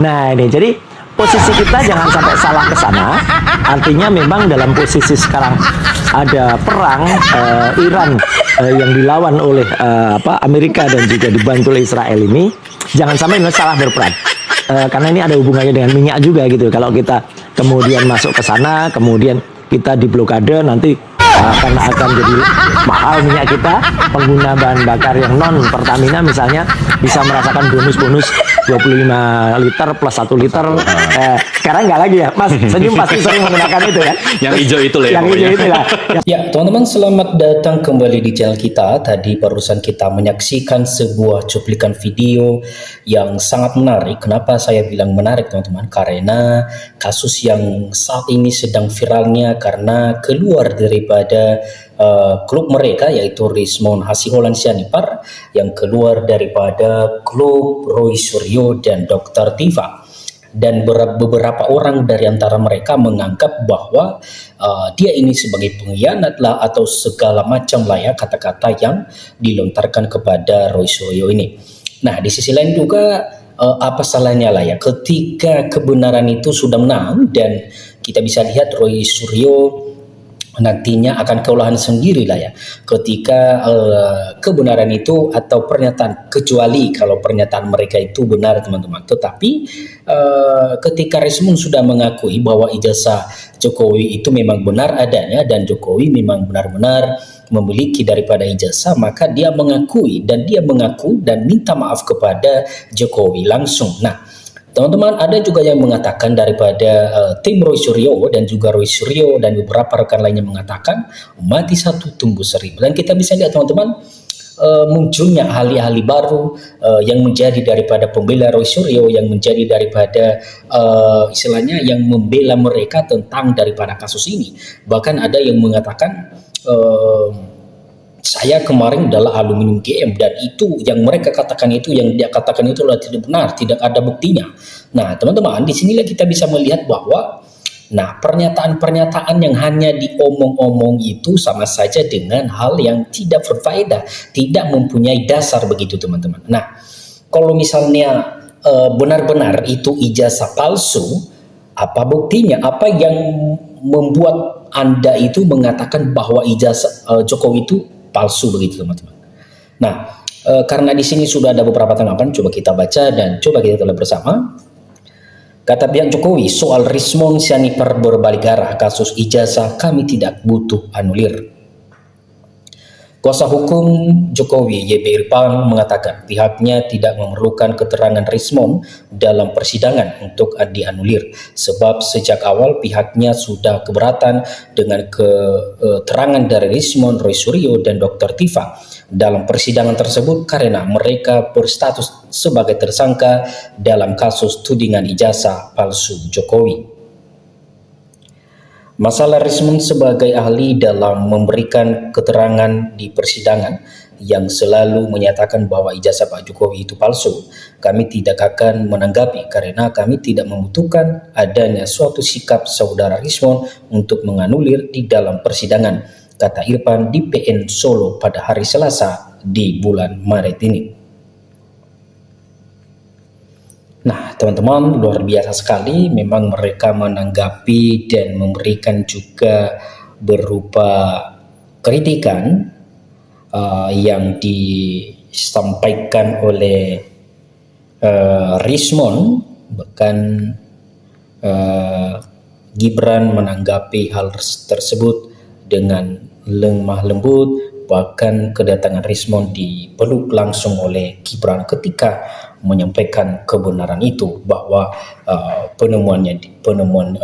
Nah ini jadi posisi kita jangan sampai salah ke sana. Artinya memang dalam posisi sekarang ada perang Iran yang dilawan oleh Amerika dan juga dibantu oleh Israel ini, jangan sampai Indonesia salah berperan. Karena ini ada hubungannya dengan minyak juga gitu. Kalau kita kemudian masuk ke sana, kemudian kita diblokade, nanti akan jadi mahal minyak kita. Pengguna bahan bakar yang non Pertamina misalnya bisa merasakan bonus-bonus 25 liter plus 1 liter. Sekarang nggak lagi ya, Mas. Senyum pasti sering menggunakan itu ya. Yang hijau itu lah ya. Yang hijau itu lah. Ya, teman-teman, selamat datang kembali di channel kita. Tadi barusan kita menyaksikan sebuah cuplikan video yang sangat menarik. Kenapa saya bilang menarik, teman-teman? Karena kasus yang saat ini sedang viralnya karena keluar daripada klub mereka, yaitu Rismond Hasiholan Sianipar, yang keluar daripada klub Roy Suryo dan Dr. Tiva. Dan beberapa orang dari antara mereka menganggap bahwa dia ini sebagai pengkhianat lah, atau segala macam lah ya kata-kata yang dilontarkan kepada Roy Suryo ini. Nah, di sisi lain juga apa salahnya lah ya ketika kebenaran itu sudah menang, dan kita bisa lihat Roy Suryo nantinya akan kewalahan sendiri lah ya ketika kebenaran itu atau pernyataan, kecuali kalau pernyataan mereka itu benar, teman-teman. Tetapi ketika Rismond sudah mengakui bahwa ijazah Jokowi itu memang benar adanya dan Jokowi memang benar-benar memiliki daripada ijazah, maka dia mengakui dan mengaku dan minta maaf kepada Jokowi langsung. Nah, teman-teman, ada juga yang mengatakan daripada tim Roy Suryo dan juga Roy Suryo dan beberapa rekan lainnya mengatakan mati satu tumbuh seribu. Dan kita bisa lihat, teman-teman, munculnya ahli-ahli baru yang menjadi daripada pembela Roy Suryo, yang menjadi daripada istilahnya yang membela mereka tentang daripada kasus ini. Bahkan ada yang mengatakan saya kemarin adalah aluminium GM, dan itu yang mereka katakan itu, yang dia katakan itu adalah tidak benar, tidak ada buktinya. Nah, teman-teman, di sinilah kita bisa melihat bahwa pernyataan-pernyataan yang hanya diomong-omong itu sama saja dengan hal yang tidak berfaedah, tidak mempunyai dasar begitu, teman-teman. Nah, kalau misalnya benar-benar itu ijazah palsu, apa buktinya? Apa yang membuat Anda itu mengatakan bahwa ijazah Jokowi itu palsu begitu, teman-teman? Nah, karena di sini sudah ada beberapa tanggapan, coba kita baca dan coba kita lihat bersama. Kata pihak Jokowi soal Rismond Sianipar berbalik arah, kasus ijazah kami tidak butuh anulir. Kuasa hukum Jokowi YB Irfan mengatakan pihaknya tidak memerlukan keterangan Rismond dalam persidangan untuk dianulir, sebab sejak awal pihaknya sudah keberatan dengan keterangan dari Rismond, Roy Suryo dan Dr. Tiva dalam persidangan tersebut karena mereka berstatus sebagai tersangka dalam kasus tudingan ijazah palsu Jokowi. Masalah Rismond sebagai ahli dalam memberikan keterangan di persidangan yang selalu menyatakan bahwa ijazah Pak Jokowi itu palsu, kami tidak akan menanggapi karena kami tidak membutuhkan adanya suatu sikap saudara Rismond untuk menganulir di dalam persidangan, kata Irfan di PN Solo pada hari Selasa di bulan Maret ini. Nah, teman-teman, luar biasa sekali. Memang mereka menanggapi dan memberikan juga berupa kritikan yang disampaikan oleh Rismond. Bahkan Gibran menanggapi hal tersebut dengan lemah lembut. Bahkan kedatangan Rismond dipeluk langsung oleh Gibran ketika menyampaikan kebenaran itu, bahwa penemuan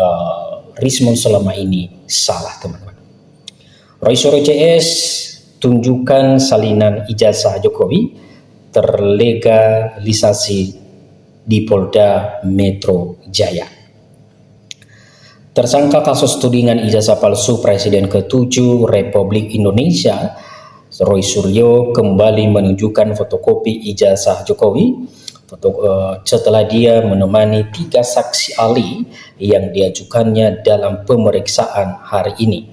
Rismond selama ini salah, teman-teman. Roy Suryo CS tunjukkan salinan ijazah Jokowi terlegalisasi di Polda Metro Jaya. Tersangka kasus tudingan ijazah palsu Presiden ke-7 Republik Indonesia, Roy Suryo kembali menunjukkan fotokopi ijazah Jokowi setelah dia menemani 3 saksi ahli yang diajukannya dalam pemeriksaan hari ini.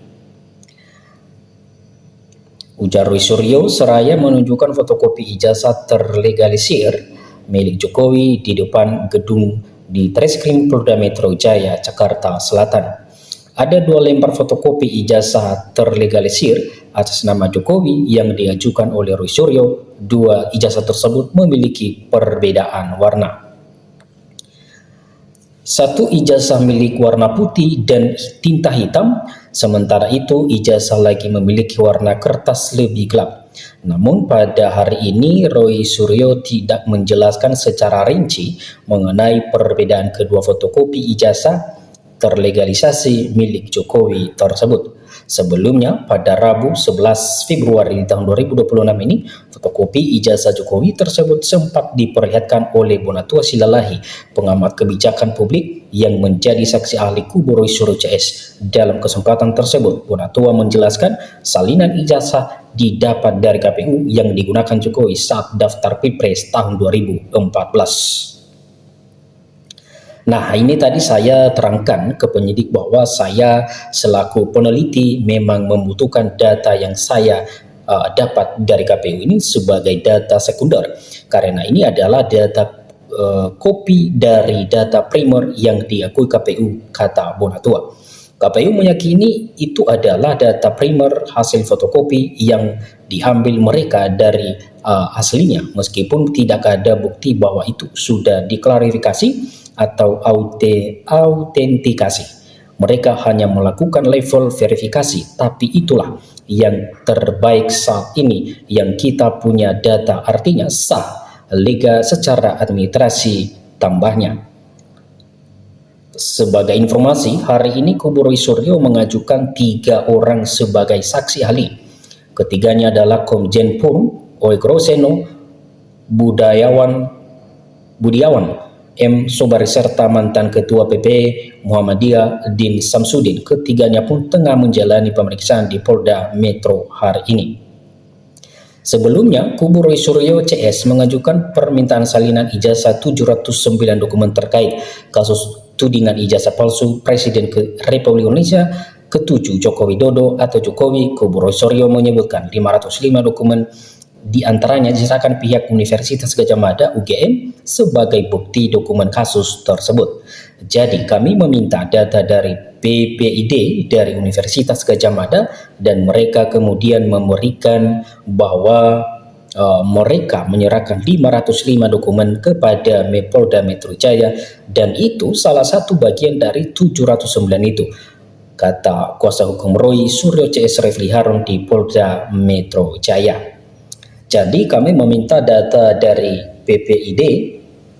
Ujar Roy Suryo seraya menunjukkan fotokopi ijazah terlegalisir milik Jokowi di depan gedung di Treskrim Polda Metro Jaya, Jakarta Selatan. Ada 2 lembar fotokopi ijazah terlegalisir atas nama Jokowi yang diajukan oleh Roy Suryo. 2 ijazah tersebut memiliki perbedaan warna. Satu ijazah milik warna putih dan tinta hitam, sementara itu ijazah lagi memiliki warna kertas lebih gelap. Namun pada hari ini Roy Suryo tidak menjelaskan secara rinci mengenai perbedaan kedua fotokopi ijazah terlegalisasi milik Jokowi tersebut. Sebelumnya pada Rabu 11 Februari tahun 2026 ini, fotokopi ijazah Jokowi tersebut sempat diperlihatkan oleh Bonatua Silalahi, pengamat kebijakan publik yang menjadi saksi ahli kubu Roy Suryo CS. Dalam kesempatan tersebut, Bonatua menjelaskan salinan ijazah didapat dari KPU yang digunakan Jokowi saat daftar Pilpres tahun 2014. Nah, ini tadi saya terangkan ke penyidik bahwa saya selaku peneliti memang membutuhkan data yang saya dapat dari KPU ini sebagai data sekunder, karena ini adalah data kopi dari data primer yang diakui KPU, kata Bonatua. KPU meyakini itu adalah data primer hasil fotokopi yang diambil mereka dari aslinya, meskipun tidak ada bukti bahwa itu sudah diklarifikasi atau autentikasi. Mereka hanya melakukan level verifikasi, tapi itulah yang terbaik saat ini yang kita punya data, artinya sah, legal secara administrasi tambahnya. Sebagai informasi, hari ini kubu Roy Suryo mengajukan 3 orang sebagai saksi ahli. Ketiganya adalah Komjen Pol Oek Roseno, Budiawan M. Sobari serta mantan Ketua PPI Muhammadiyah Din Samsudin. Ketiganya pun tengah menjalani pemeriksaan di Polda Metro hari ini. Sebelumnya, kubu Roy Suryo CS mengajukan permintaan salinan ijazah 709 dokumen terkait kasus tudingan ijazah palsu Presiden Republik Indonesia ke-7 Joko Widodo atau Jokowi. Kubu Roy Suryo menyebutkan 505 dokumen diantaranya diserahkan pihak Universitas Gadjah Mada UGM sebagai bukti dokumen kasus tersebut. Jadi kami meminta data dari PPID dari Universitas Gadjah Mada dan mereka kemudian memberikan bahwa mereka menyerahkan 505 dokumen kepada Polda Metro Jaya dan itu salah satu bagian dari 709 itu, kata kuasa hukum Roy Suryo CS Refli Harun di Polda Metro Jaya. Jadi kami meminta data dari PPID,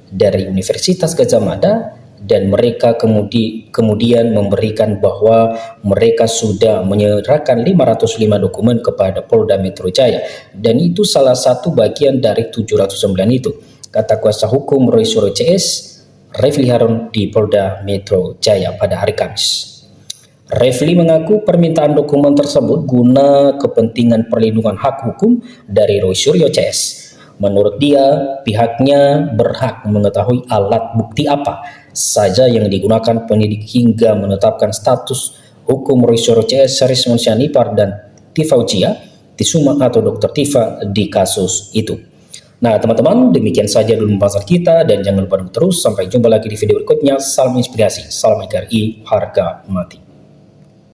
dari Universitas Gadjah Mada, dan mereka kemudian memberikan bahwa mereka sudah menyerahkan 505 dokumen kepada Polda Metro Jaya. Dan itu salah satu bagian dari 709 itu, kata kuasa hukum Roy Suryo CS, Refli Harun di Polda Metro Jaya pada hari Kamis. Refli mengaku permintaan dokumen tersebut guna kepentingan perlindungan hak hukum dari Roy Suryo CS. Menurut dia, pihaknya berhak mengetahui alat bukti apa saja yang digunakan penyidik hingga menetapkan status hukum Roy Suryo CS, Rismon Sianipar dan Tifa Ujia Tisuma atau Dr. Tifa di kasus itu. Nah teman-teman, demikian saja dulu pembahasan kita dan jangan lupa terus. Sampai jumpa lagi di video berikutnya. Salam inspirasi, salam NKRI, harga mati.